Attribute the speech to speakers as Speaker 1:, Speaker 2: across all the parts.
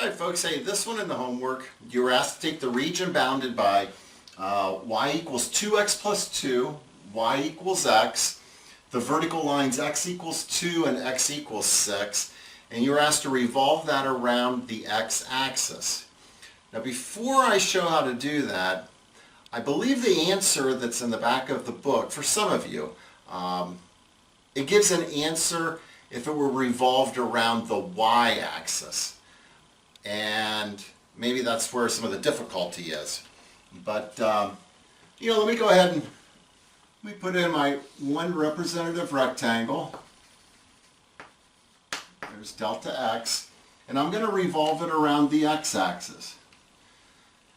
Speaker 1: Alright folks, hey, this one in the homework, you were asked to take the region bounded by y equals 2x plus 2, y equals x, the vertical lines x equals 2 and x equals 6, and you were asked to revolve that around the x-axis. Now before I show how to do that, I believe the answer that's in the back of the book, for some of you, it gives an answer if it were revolved around the y-axis. And maybe that's where some of the difficulty is. But, let me go ahead and let me put in my one representative rectangle. There's delta x. And I'm going to revolve it around the x-axis.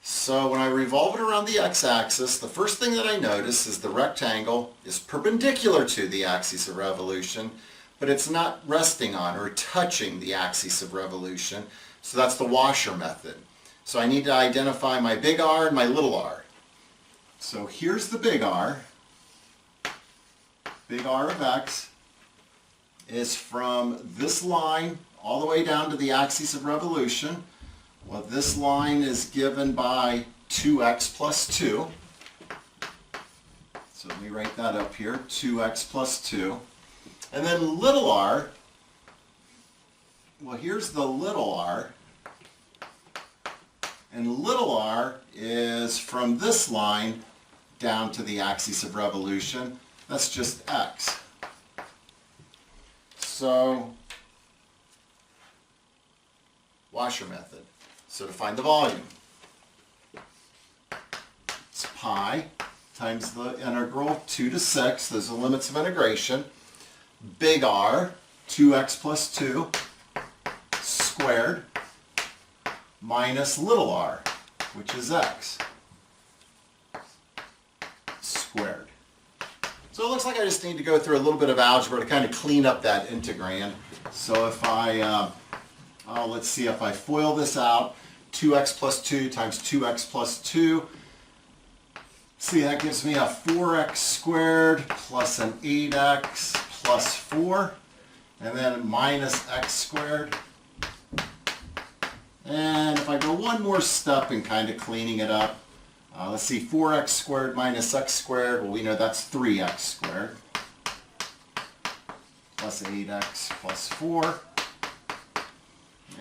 Speaker 1: So when I revolve it around the x-axis, the first thing that I notice is the rectangle is perpendicular to the axis of revolution, but it's not resting on or touching the axis of revolution. So that's the washer method. So I need to identify my big R and my little r. So here's the big R. Big R of x is from this line all the way down to the axis of revolution. Well, this line is given by 2x plus 2. So let me write that up here, 2x plus 2. And then little r, well, here's the little r. And little r is from this line down to the axis of revolution. That's just x. So, washer method. So to find the volume, it's pi times the integral 2 to 6. Those are the limits of integration. Big R, 2x plus 2 squared, minus little r, which is x squared. So it looks like I just need to go through a little bit of algebra to kind of clean up that integrand. So if I, let's see, if I FOIL this out, 2x plus 2 times 2x plus 2, see, that gives me a 4x squared plus an 8x plus 4, and then minus x squared. And if I go one more step in kind of cleaning it up, let's see, 4x squared minus x squared, well, we know that's 3x squared, plus 8x plus 4.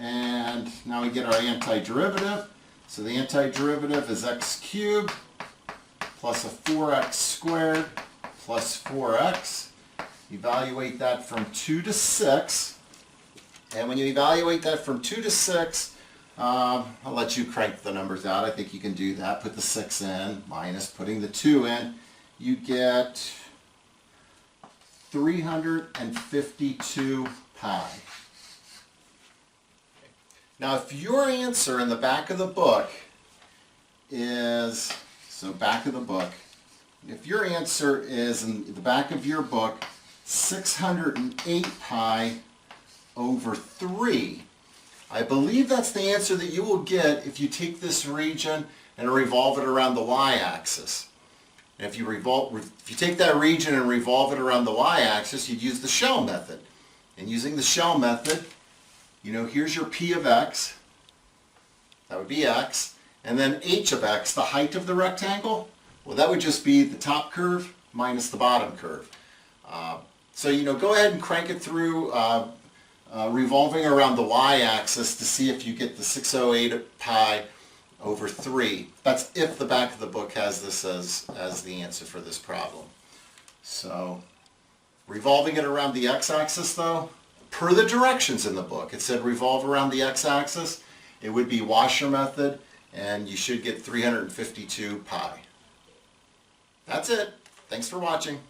Speaker 1: And now we get our antiderivative. So the antiderivative is x cubed plus a 4x squared plus 4x. Evaluate that from 2 to 6. And when you evaluate that from 2 to 6, I'll let you crank the numbers out. I think you can do that. Put the 6 in, minus putting the 2 in. You get 352 pi. Now if your answer in the back of the book is, so back of the book, if your answer is in the back of your book 608 pi over 3, I believe that's the answer that you will get if you take this region and revolve it around the y-axis. And if you take that region and revolve it around the y-axis, you'd use the shell method. And using the shell method, here's your p of x. That would be x. And then h of x, the height of the rectangle, well, that would just be the top curve minus the bottom curve. So, go ahead and crank it through revolving around the y-axis to see if you get the 608 pi over 3. That's if the back of the book has this as the answer for this problem. So revolving it around the x-axis though, per the directions in the book, it said revolve around the x-axis. It would be washer method, and you should get 352 pi. That's it. Thanks for watching.